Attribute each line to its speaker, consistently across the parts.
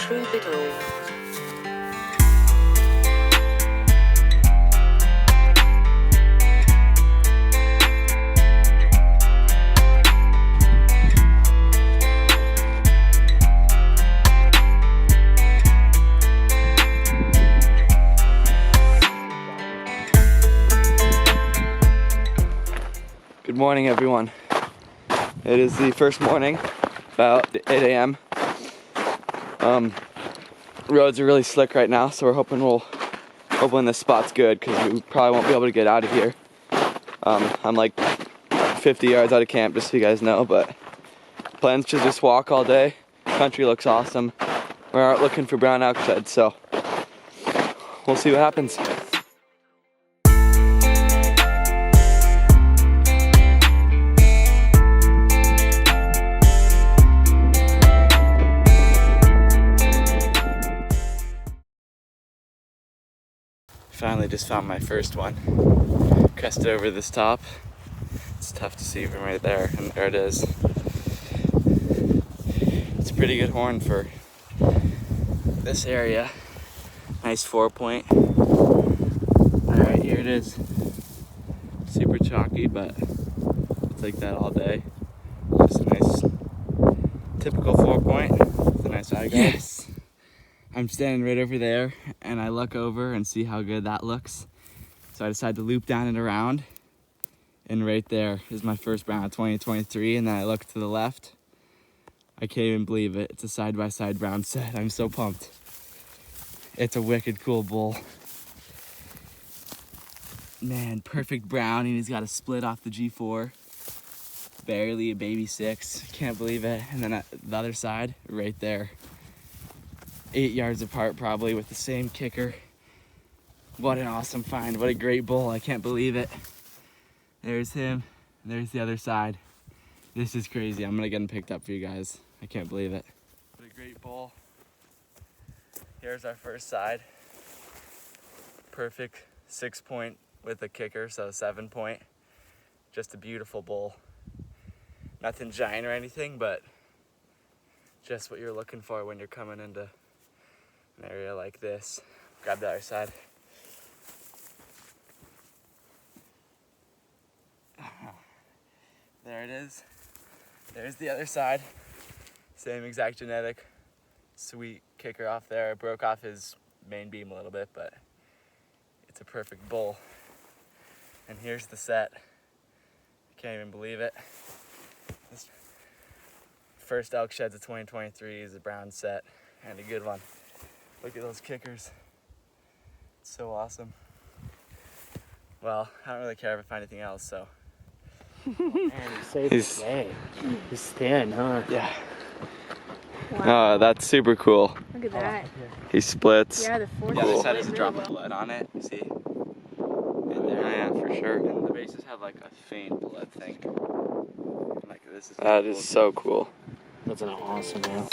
Speaker 1: Troubadour.
Speaker 2: Good morning, everyone. It is the first morning, about 8 a.m. Roads are really slick right now, so we're hoping this spot's good because we probably won't be able to get out of here. I'm like 50 yards out of camp, just so you guys know, but plans to just walk all day. Country looks awesome. We're out looking for brown elk sheds, so we'll see what happens. Finally just found my first one. Crested over this top. It's tough to see from right there, and there it is. It's a pretty good horn for this area. Nice 4-point. Alright, here it is. Super chalky, but I'll take that all day. Just a nice typical 4-point with a nice eye guard. Yes! I'm standing right over there, and I look over and see how good that looks. So I decide to loop down and around, and right there is my first brown of 2023, and then I look to the left. I can't even believe it. It's a side-by-side brown set. I'm so pumped. It's a wicked cool bull. Man, perfect brown, and he's got a split off the G4. Barely a baby 6. Can't believe it. And then the other side, right there. 8 yards apart probably with the same kicker. What an awesome find. What a great bull. I can't believe it. There's him. And there's the other side. This is crazy. I'm gonna get him picked up for you guys. I can't believe it. What a great bull. Here's our first side. Perfect 6-point with a kicker, so 7-point. Just a beautiful bull. Nothing giant or anything, but just what you're looking for when you're coming into an area like this. Grab the other side. There it is. There's the other side. Same exact genetic. Sweet kicker off there. I broke off his main beam a little bit, but it's a perfect bull. And here's the set. I can't even believe it. This first elk sheds of 2023 is a brown set, and a good one. Look at those kickers. It's so awesome. Well, I don't really care if I find anything else, so.
Speaker 3: Oh, man, he saved the day. He's thin, huh?
Speaker 2: Yeah.
Speaker 4: Wow.
Speaker 2: Oh, that's super cool.
Speaker 4: Look at that.
Speaker 2: He splits.
Speaker 4: Yeah, the fourth.
Speaker 2: The other side has a
Speaker 4: really
Speaker 2: drop
Speaker 4: well.
Speaker 2: of blood on it, you see? And there, yeah, for sure. And the bases have like a faint blood thing. Like this is that is so cool.
Speaker 3: That's an awesome man.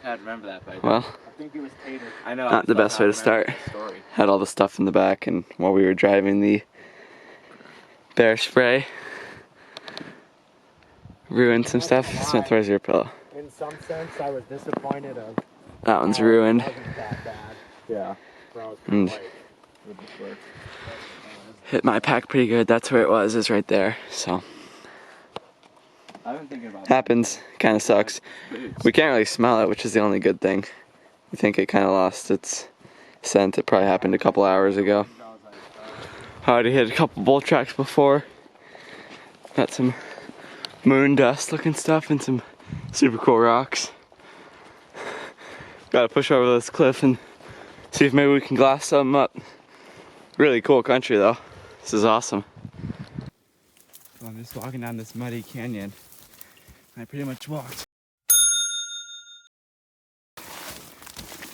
Speaker 2: I remember that, but
Speaker 3: I think it was tater.
Speaker 2: I know. Not the best way to start. Had all the stuff in the back, and while we were driving the bear spray, ruined some stuff. Smith, where's your pillow?
Speaker 3: In some sense, I was disappointed of.
Speaker 2: That one's ruined.
Speaker 3: It wasn't that bad. Yeah.
Speaker 2: And hit my pack pretty good. That's where it was. Is right there. So.
Speaker 5: I've been thinking about
Speaker 2: Happens. Kind of sucks. We can't really smell it, which is the only good thing. I think it kind of lost its scent. It probably happened a couple hours ago. I already hit a couple bull tracks before. Got some moon dust looking stuff and some super cool rocks. Gotta push over this cliff and see if maybe we can glass something up. Really cool country though. This is awesome. So I'm just walking down this muddy canyon. I pretty much walked.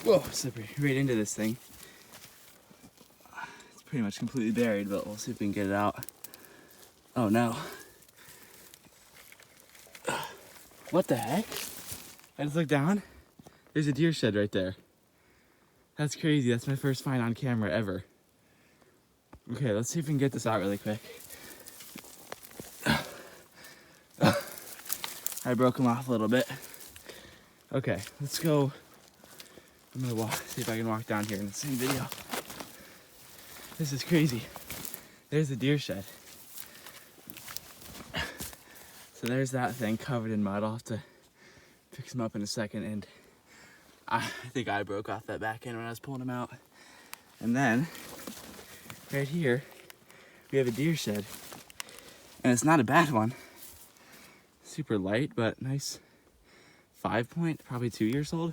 Speaker 2: Whoa, slippery. Right into this thing. It's pretty much completely buried, but we'll see if we can get it out. Oh no. What the heck? I just looked down. There's a deer shed right there. That's crazy. That's my first find on camera ever. Okay, let's see if we can get this out really quick. I broke him off a little bit. Okay, let's go. I'm gonna walk, see if I can walk down here in the same video. This is crazy. There's the deer shed. So there's that thing covered in mud. I'll have to fix him up in a second. And I think I broke off that back end when I was pulling him out. And then right here, we have a deer shed. And it's not a bad one. Super light, but nice 5 point, probably 2 years old.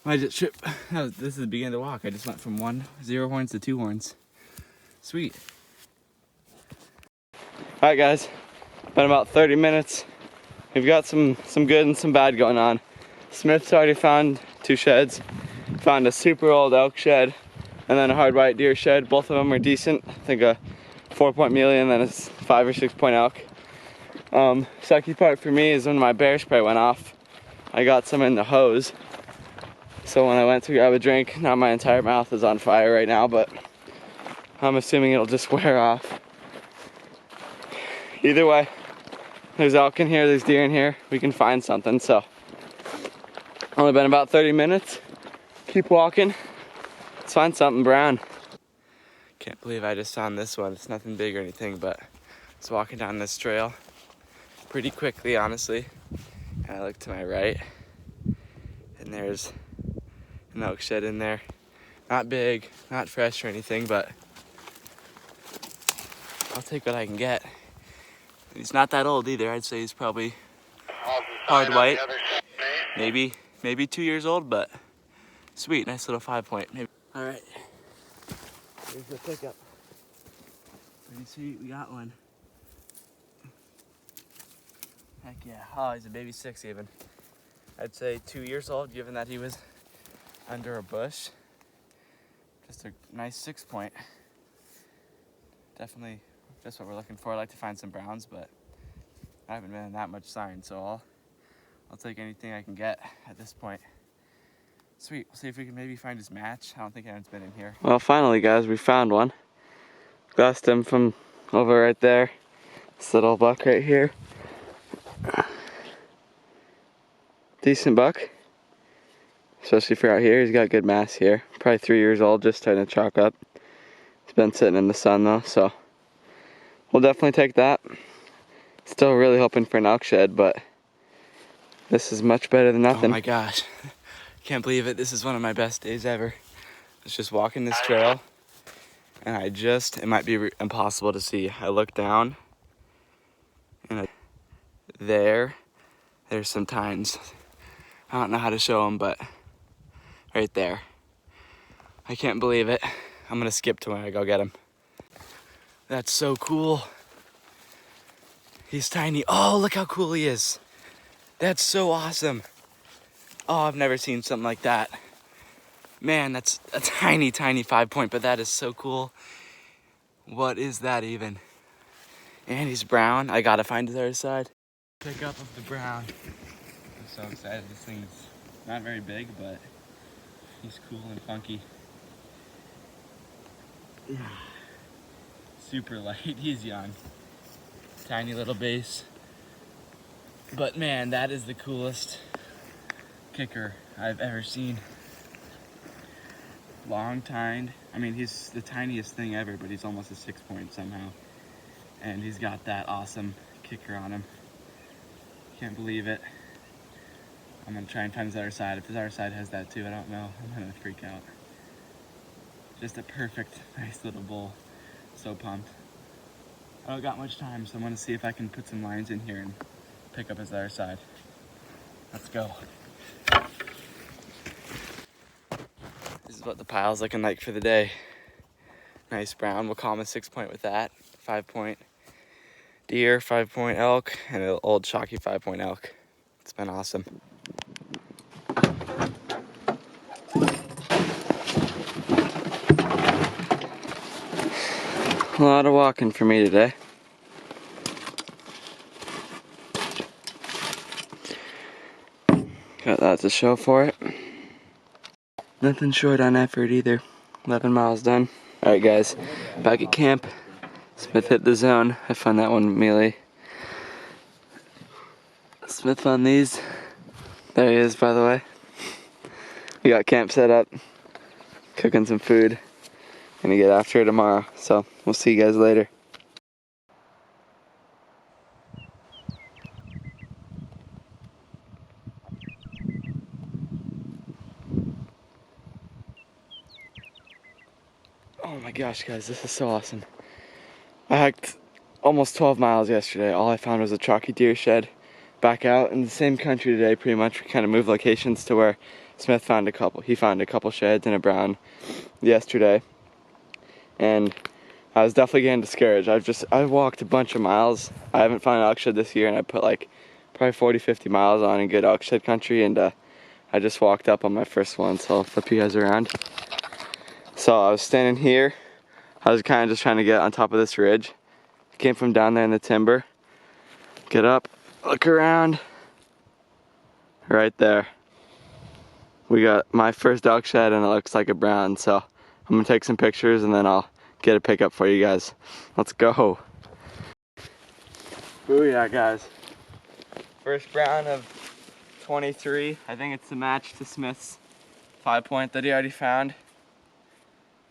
Speaker 2: I just tripped. This is the beginning of the walk. I just went from 0 horns to 2 horns. Sweet. All right, guys. Been about 30 minutes. We've got some good and some bad going on. Smith's already found 2 sheds. Found a super old elk shed and then a hard white deer shed. Both of them are decent. I think a 4-point muley and then a 5 or 6 point elk. Sucky part for me is when my bear spray went off, I got some in the hose. So when I went to grab a drink, now my entire mouth is on fire right now, but I'm assuming it'll just wear off. Either way, there's elk in here, there's deer in here, we can find something. So only been about 30 minutes. Keep walking. Let's find something brown. Can't believe I just found this one. It's nothing big or anything, but I was walking down this trail pretty quickly, honestly. And I look to my right, and there's an elk shed in there. Not big, not fresh or anything, but I'll take what I can get. He's not that old either. I'd say he's probably hard white, maybe 2 years old, but sweet, nice little 5 point. Maybe. All right, here's the pickup. Pretty sweet, we got one. Heck yeah, oh, he's a baby 6 even. I'd say 2 years old, given that he was under a bush. Just a nice 6 point. Definitely just what we're looking for. I like to find some browns, but I haven't been in that much sign, so I'll take anything I can get at this point. Sweet, we'll see if we can maybe find his match. I don't think anyone's been in here. Well, finally, guys, we found one. Lost him from over right there. This little buck right here. Decent buck, especially for out here. He's got good mass here. Probably 3 years old, just starting to chalk up. He's been sitting in the sun though, so we'll definitely take that. Still really hoping for an elk shed, but this is much better than nothing. Oh my gosh, can't believe it. This is one of my best days ever. I was just walking this trail, and it might be impossible to see. I look down, and there's some tines. I don't know how to show them, but right there. I can't believe it. I'm gonna skip to when I go get him. That's so cool. He's tiny. Oh, look how cool he is. That's so awesome. Oh, I've never seen something like that. Man, that's a tiny, tiny 5 point, but that is so cool. What is that even? And he's brown. I gotta find his other side. Pick up of the brown. I'm so excited. This thing's not very big, but he's cool and funky. Super light. He's young. Tiny little base. But man, that is the coolest kicker I've ever seen. Long tined. I mean, he's the tiniest thing ever, but he's almost a 6 point somehow. And he's got that awesome kicker on him. Can't believe it. I'm gonna try and find his other side. If his other side has that too, I don't know. I'm gonna freak out. Just a perfect, nice little bull. So pumped. I don't got much time, so I'm gonna see if I can put some lines in here and pick up his other side. Let's go. This is what the pile's looking like for the day. Nice brown. We'll call him a 6 point with that. 5 point deer, 5 point elk, and an old chalky 5 point elk. It's been awesome. A lot of walking for me today. Got that to show for it. Nothing short on effort either. 11 miles done. Alright guys, back at camp. Smith hit the zone. I found that one melee. Smith found these. There he is, by the way. We got camp set up. Cooking some food. Gonna get after it tomorrow. So, we'll see you guys later. Oh my gosh, guys, this is so awesome. I hiked almost 12 miles yesterday. All I found was a chalky deer shed. Back out in the same country today, pretty much. We kind of moved locations to where Smith found a couple. He found a couple sheds and a brown yesterday. And I was definitely getting discouraged. I walked a bunch of miles. I haven't found an elk shed this year, and I put like probably 40, 50 miles on in good elk shed country, and I just walked up on my first one, so I'll flip you guys around. So I was standing here. I was kind of just trying to get on top of this ridge. Came from down there in the timber. Get up, look around. Right there. We got my first elk shed, and it looks like a brown, so I'm gonna take some pictures and then I'll get a pickup for you guys. Let's go. Booyah, guys. First brown of 23. I think it's the match to Smith's 5-point that he already found.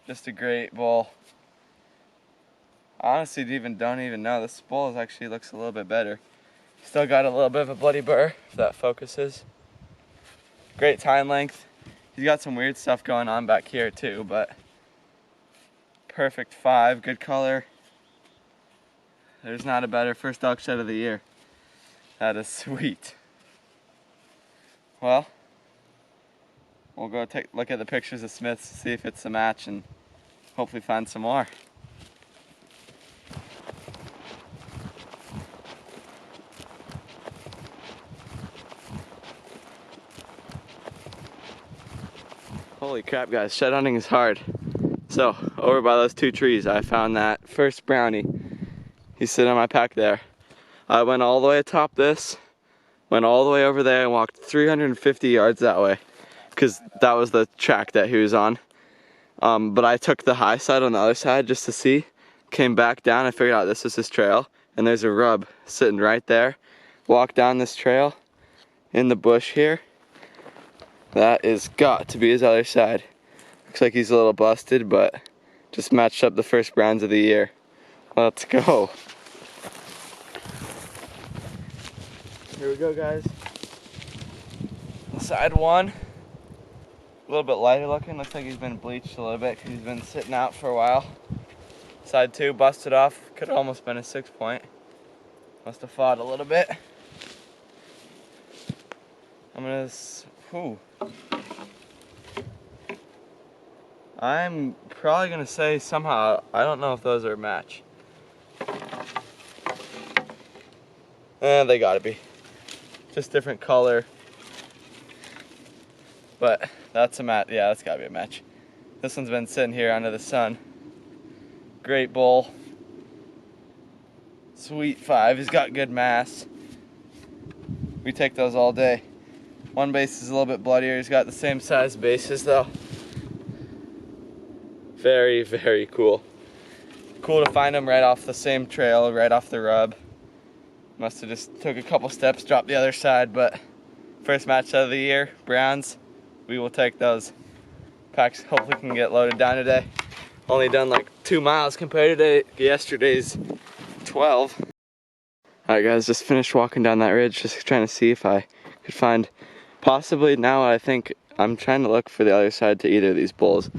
Speaker 2: Just a great bull. Honestly, don't even know. This bull actually looks a little bit better. Still got a little bit of a bloody burr, if that focuses. Great tine length. He's got some weird stuff going on back here too, but perfect 5, good color. There's not a better first elk shed of the year. That is sweet. Well, we'll go take a look at the pictures of Smith's, see if it's a match, and hopefully find some more. Holy crap, guys, shed hunting is hard. So, over by those 2 trees, I found that first brownie. He's sitting on my pack there. I went all the way atop this, went all the way over there, and walked 350 yards that way, because that was the track that he was on. But I took the high side on the other side just to see. Came back down, I figured out this was his trail, and there's a rub sitting right there. Walked down this trail in the bush here. That is got to be his other side. Looks like he's a little busted, but just matched up the first browns of the year. Let's go. Here we go, guys. Side 1, a little bit lighter looking. Looks like he's been bleached a little bit because he's been sitting out for a while. Side 2, busted off. Could have almost been a 6-point. Must have fought a little bit. I'm probably gonna say somehow, I don't know if those are a match. They gotta be. Just different color. But that's a match. Yeah, that's gotta be a match. This one's been sitting here under the sun. Great bull. Sweet 5. He's got good mass. We take those all day. One base is a little bit bloodier. He's got the same size bases though. Very, very cool. Cool to find him right off the same trail, right off the rub. Must have just took a couple steps, dropped the other side, but first match of the year, Browns. We will take those. Packs hopefully can get loaded down today. Only done like 2 miles compared to yesterday's 12. Alright guys, just finished walking down that ridge, just trying to see if I could find, possibly now I think I'm trying to look for the other side to either of these bulls.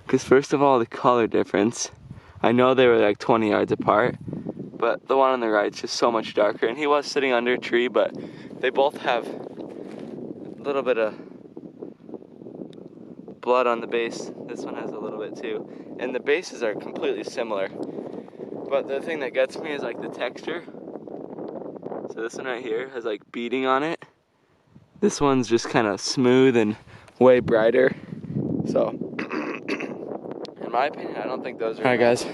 Speaker 2: Because first of all, the color difference. I know they were like 20 yards apart, but the one on the right's just so much darker. And he was sitting under a tree, but they both have a little bit of blood on the base. This one has a little bit too. And the bases are completely similar. But the thing that gets me is like the texture. So this one right here has like beading on it. This one's just kind of smooth and way brighter. So, in my opinion, I don't think those are. Alright guys,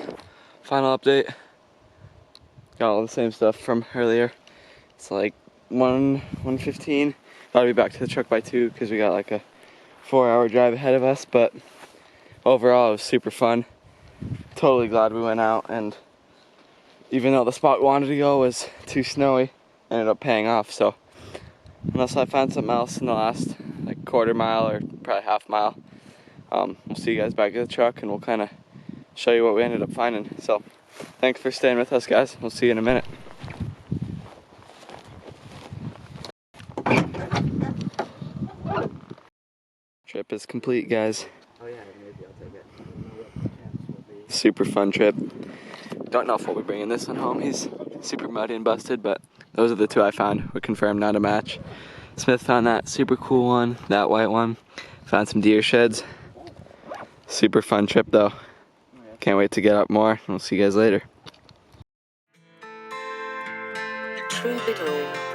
Speaker 2: final update. Got all the same stuff from earlier. It's like 1:15. Gotta be back to the truck by 2 because we got like a 4-hour drive ahead of us, but overall it was super fun. Totally glad we went out, and even though the spot we wanted to go was too snowy, ended up paying off. So unless I find something else in the last like quarter mile or probably half mile, we'll see you guys back at the truck and we'll kind of show you what we ended up finding. So thanks for staying with us, guys. We'll see you in a minute. Trip is complete, guys.
Speaker 3: Oh yeah, maybe I'll take it. I don't know what the chance will be.
Speaker 2: Super fun trip. Don't know if we'll be bringing this one home. He's super muddy and busted, but those are the two I found. We confirmed not a match. Smith found that super cool one, that white one. Found some deer sheds. Super fun trip though. Can't wait to get up more. We'll see you guys later.
Speaker 1: Troubadour.